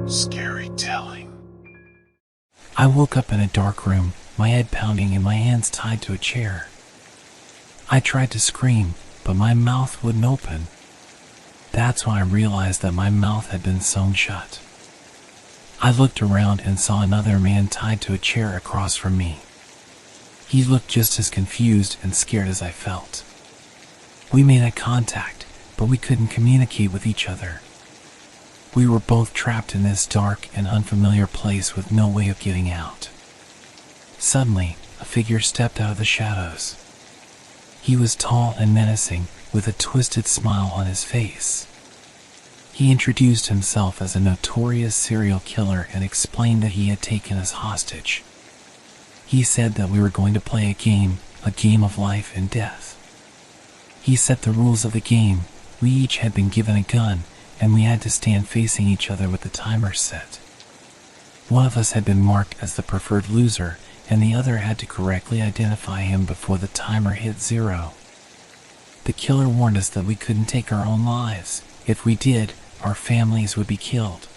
Scary telling. I woke up in a dark room, my head pounding and my hands tied to a chair. I tried to scream, but my mouth wouldn't open. That's when I realized that my mouth had been sewn shut. I looked around and saw another man tied to a chair across from me. He looked just as confused and scared as I felt. We made eye contact, but we couldn't communicate with each other. We were both trapped in this dark and unfamiliar place with no way of getting out. Suddenly, a figure stepped out of the shadows. He was tall and menacing, with a twisted smile on his face. He introduced himself as a notorious serial killer and explained that he had taken us hostage. He said that we were going to play a game of life and death. He set the rules of the game. We each had been given a gun, and we had to stand facing each other with the timer set. One of us had been marked as the preferred loser, and the other had to correctly identify him before the timer hit 0. The killer warned us that we couldn't take our own lives. If we did, our families would be killed.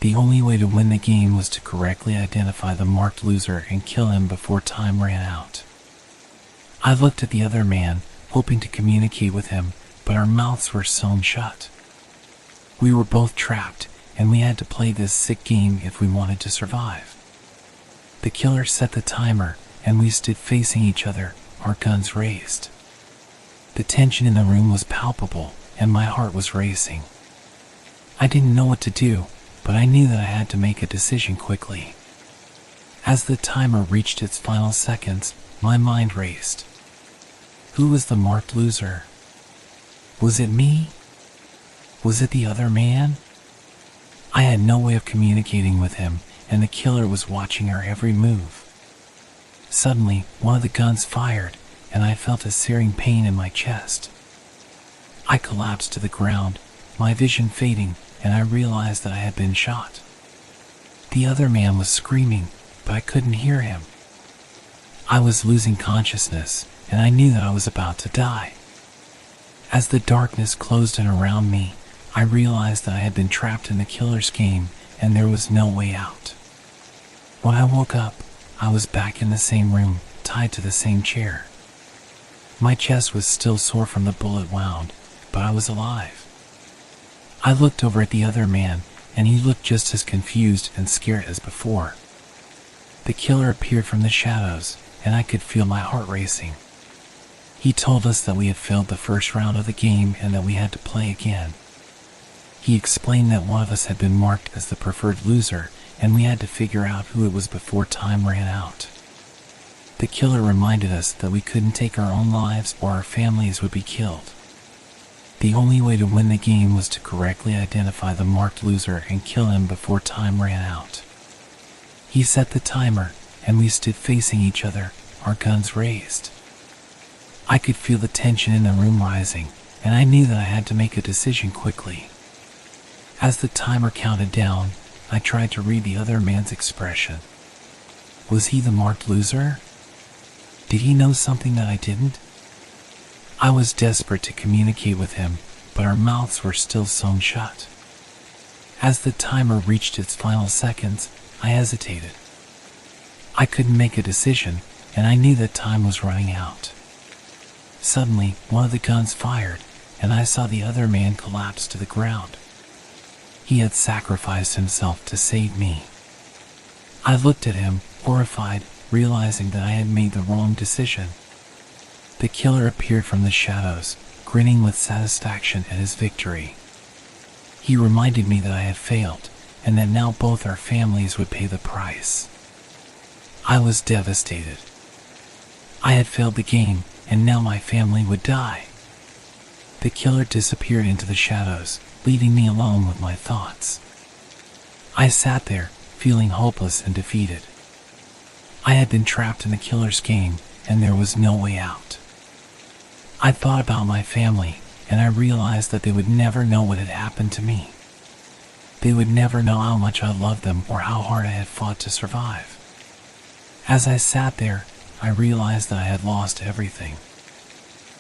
The only way to win the game was to correctly identify the marked loser and kill him before time ran out. I looked at the other man, hoping to communicate with him, but our mouths were sewn shut. We were both trapped, and we had to play this sick game if we wanted to survive. The killer set the timer, and we stood facing each other, our guns raised. The tension in the room was palpable, and my heart was racing. I didn't know what to do, but I knew that I had to make a decision quickly. As the timer reached its final seconds, my mind raced. Who was the marked loser? Was it me? Was it the other man? I had no way of communicating with him, and the killer was watching our every move. Suddenly, one of the guns fired, and I felt a searing pain in my chest. I collapsed to the ground, my vision fading, and I realized that I had been shot. The other man was screaming, but I couldn't hear him. I was losing consciousness, and I knew that I was about to die. As the darkness closed in around me, I realized that I had been trapped in the killer's game, and there was no way out. When I woke up, I was back in the same room, tied to the same chair. My chest was still sore from the bullet wound, but I was alive. I looked over at the other man, and he looked just as confused and scared as before. The killer appeared from the shadows, and I could feel my heart racing. He told us that we had failed the first round of the game and that we had to play again. He explained that one of us had been marked as the preferred loser, and we had to figure out who it was before time ran out. The killer reminded us that we couldn't take our own lives or our families would be killed. The only way to win the game was to correctly identify the marked loser and kill him before time ran out. He set the timer, and we stood facing each other, our guns raised. I could feel the tension in the room rising, and I knew that I had to make a decision quickly. As the timer counted down, I tried to read the other man's expression. Was he the marked loser? Did he know something that I didn't? I was desperate to communicate with him, but our mouths were still sewn shut. As the timer reached its final seconds, I hesitated. I couldn't make a decision, and I knew that time was running out. Suddenly, one of the guns fired, and I saw the other man collapse to the ground. He had sacrificed himself to save me. I looked at him, horrified, realizing that I had made the wrong decision. The killer appeared from the shadows, grinning with satisfaction at his victory. He reminded me that I had failed, and that now both our families would pay the price. I was devastated. I had failed the game, and now my family would die. The killer disappeared into the shadows, leaving me alone with my thoughts. I sat there, feeling hopeless and defeated. I had been trapped in the killer's game, and there was no way out. I thought about my family, and I realized that they would never know what had happened to me. They would never know how much I loved them or how hard I had fought to survive. As I sat there, I realized that I had lost everything.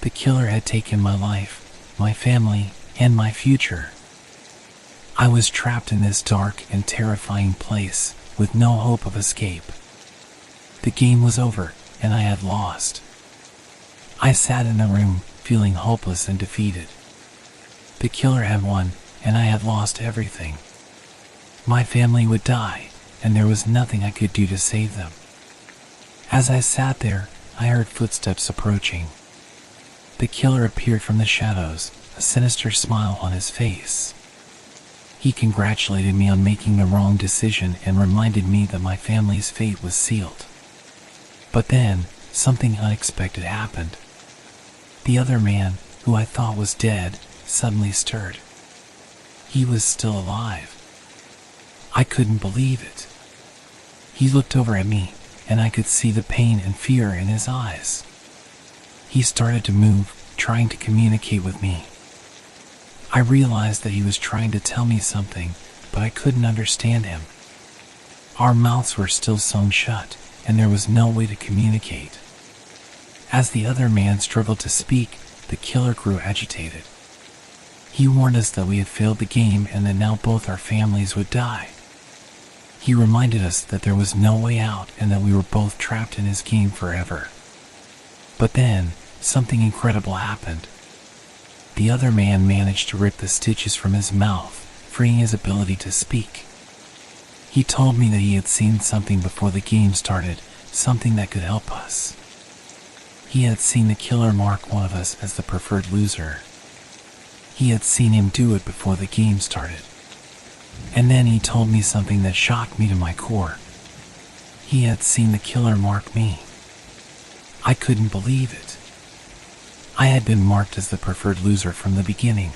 The killer had taken my life, my family, and my future. I was trapped in this dark and terrifying place with no hope of escape. The game was over, and I had lost. I sat in the room, feeling hopeless and defeated. The killer had won, and I had lost everything. My family would die, and there was nothing I could do to save them. As I sat there, I heard footsteps approaching. The killer appeared from the shadows, a sinister smile on his face. He congratulated me on making the wrong decision and reminded me that my family's fate was sealed. But then, something unexpected happened. The other man, who I thought was dead, suddenly stirred. He was still alive. I couldn't believe it. He looked over at me, and I could see the pain and fear in his eyes. He started to move, trying to communicate with me. I realized that he was trying to tell me something, but I couldn't understand him. Our mouths were still sewn shut, and there was no way to communicate. As the other man struggled to speak, the killer grew agitated. He warned us that we had failed the game and that now both our families would die. He reminded us that there was no way out and that we were both trapped in his game forever. But then, something incredible happened. The other man managed to rip the stitches from his mouth, freeing his ability to speak. He told me that he had seen something before the game started, something that could help us. He had seen the killer mark one of us as the preferred loser. He had seen him do it before the game started. And then he told me something that shocked me to my core. He had seen the killer mark me. I couldn't believe it. I had been marked as the preferred loser from the beginning.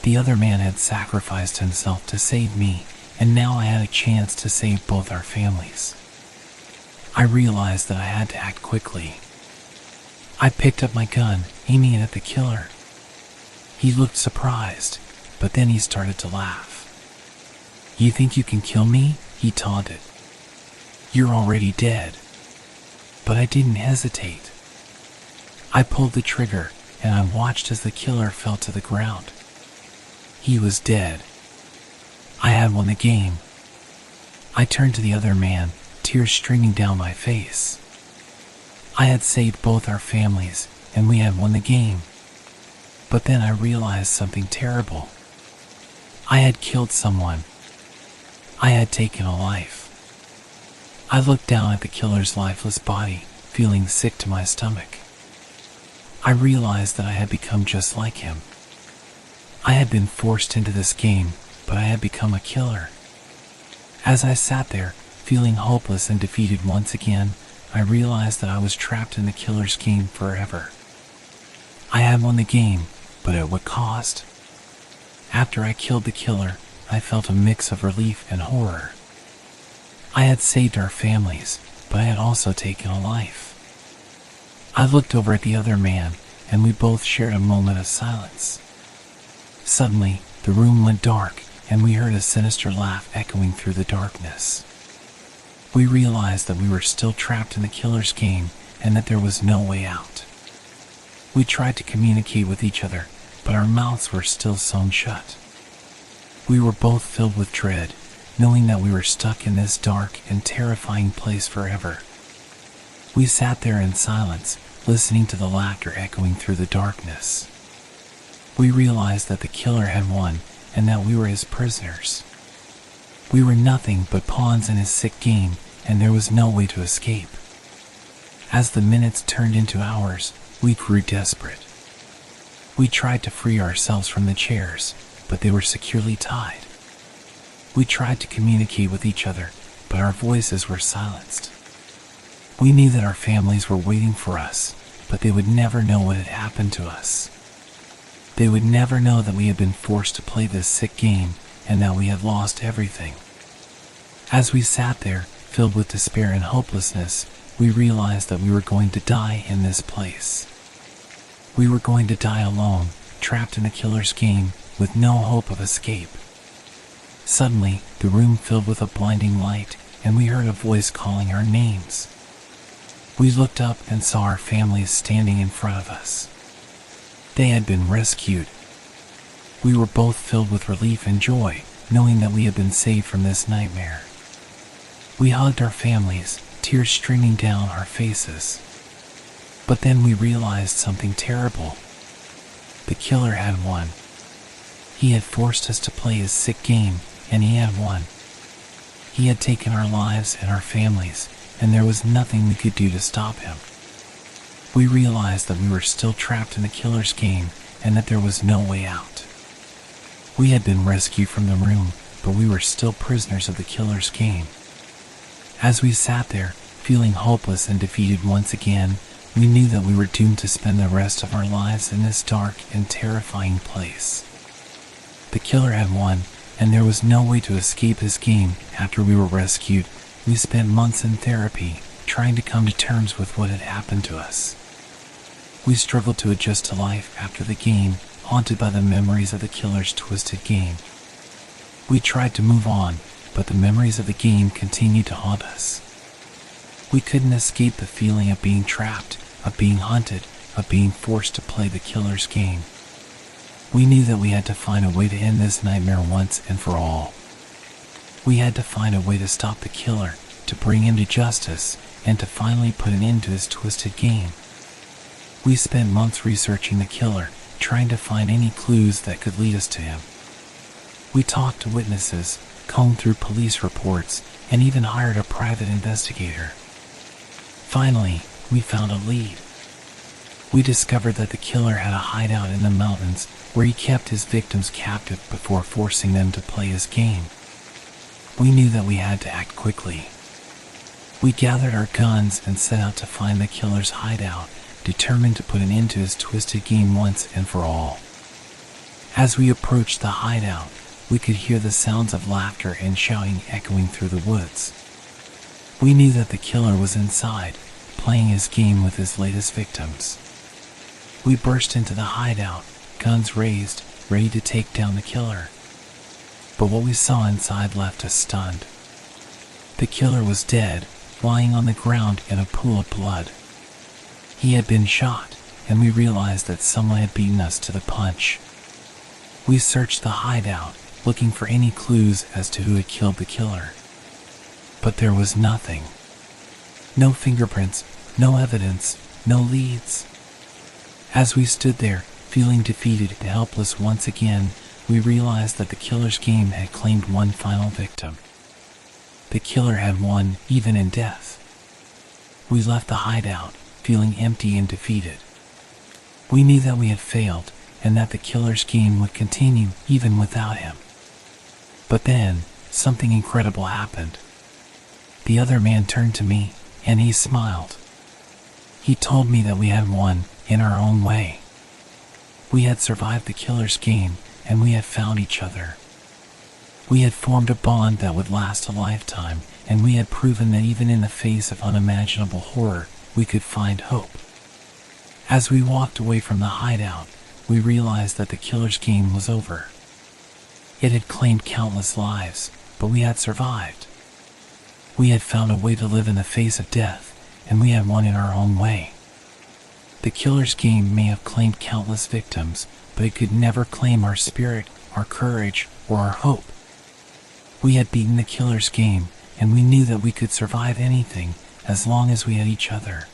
The other man had sacrificed himself to save me, and now I had a chance to save both our families. I realized that I had to act quickly. I picked up my gun, aiming it at the killer. He looked surprised, but then he started to laugh. "You think you can kill me?" he taunted. "You're already dead." But I didn't hesitate. I pulled the trigger, and I watched as the killer fell to the ground. He was dead. I had won the game. I turned to the other man, tears streaming down my face. I had saved both our families, and we had won the game. But then I realized something terrible. I had killed someone. I had taken a life. I looked down at the killer's lifeless body, feeling sick to my stomach. I realized that I had become just like him. I had been forced into this game, but I had become a killer. As I sat there, feeling hopeless and defeated once again, I realized that I was trapped in the killer's game forever. I had won the game, but at what cost? After I killed the killer, I felt a mix of relief and horror. I had saved our families, but I had also taken a life. I looked over at the other man, and we both shared a moment of silence. Suddenly, the room went dark, and we heard a sinister laugh echoing through the darkness. We realized that we were still trapped in the killer's game, and that there was no way out. We tried to communicate with each other, but our mouths were still sewn shut. We were both filled with dread, knowing that we were stuck in this dark and terrifying place forever. We sat there in silence, listening to the laughter echoing through the darkness. We realized that the killer had won, and that we were his prisoners. We were nothing but pawns in his sick game, and there was no way to escape. As the minutes turned into hours, we grew desperate. We tried to free ourselves from the chairs, but they were securely tied. We tried to communicate with each other, but our voices were silenced. We knew that our families were waiting for us, but they would never know what had happened to us. They would never know that we had been forced to play this sick game, and that we had lost everything. As we sat there, filled with despair and hopelessness, we realized that we were going to die in this place. We were going to die alone, trapped in the killer's game, with no hope of escape. Suddenly, the room filled with a blinding light, and we heard a voice calling our names. We looked up and saw our families standing in front of us. They had been rescued. We were both filled with relief and joy, knowing that we had been saved from this nightmare. We hugged our families, tears streaming down our faces. But then we realized something terrible. The killer had won. He had forced us to play his sick game, and he had won. He had taken our lives and our families, and there was nothing we could do to stop him. We realized that we were still trapped in the killer's game, and that there was no way out. We had been rescued from the room, but we were still prisoners of the killer's game. As we sat there, feeling hopeless and defeated once again, we knew that we were doomed to spend the rest of our lives in this dark and terrifying place. The killer had won, and there was no way to escape his game. After we were rescued, we spent months in therapy, trying to come to terms with what had happened to us. We struggled to adjust to life after the game, haunted by the memories of the killer's twisted game. We tried to move on, but the memories of the game continued to haunt us. We couldn't escape the feeling of being trapped, of being hunted, of being forced to play the killer's game. We knew that we had to find a way to end this nightmare once and for all. We had to find a way to stop the killer, to bring him to justice, and to finally put an end to his twisted game. We spent months researching the killer, trying to find any clues that could lead us to him. We talked to witnesses, combed through police reports, and even hired a private investigator. Finally, we found a lead. We discovered that the killer had a hideout in the mountains where he kept his victims captive before forcing them to play his game. We knew that we had to act quickly. We gathered our guns and set out to find the killer's hideout, determined to put an end to his twisted game once and for all. As we approached the hideout, we could hear the sounds of laughter and shouting echoing through the woods. We knew that the killer was inside, playing his game with his latest victims. We burst into the hideout, guns raised, ready to take down the killer. But what we saw inside left us stunned. The killer was dead, lying on the ground in a pool of blood. He had been shot, and we realized that someone had beaten us to the punch. We searched the hideout, looking for any clues as to who had killed the killer. But there was nothing. No fingerprints, no evidence, no leads. As we stood there, feeling defeated and helpless once again, we realized that the killer's game had claimed one final victim. The killer had won, even in death. We left the hideout, feeling empty and defeated. We knew that we had failed, and that the killer's game would continue even without him. But then, something incredible happened. The other man turned to me, and he smiled. He told me that we had won, in our own way. We had survived the killer's game, and we had found each other. We had formed a bond that would last a lifetime, and we had proven that even in the face of unimaginable horror, we could find hope. As we walked away from the hideout, we realized that the killer's game was over. It had claimed countless lives, but we had survived. We had found a way to live in the face of death, and we had won in our own way. The killer's game may have claimed countless victims, but it could never claim our spirit, our courage, or our hope. We had beaten the killer's game, and we knew that we could survive anything as long as we had each other.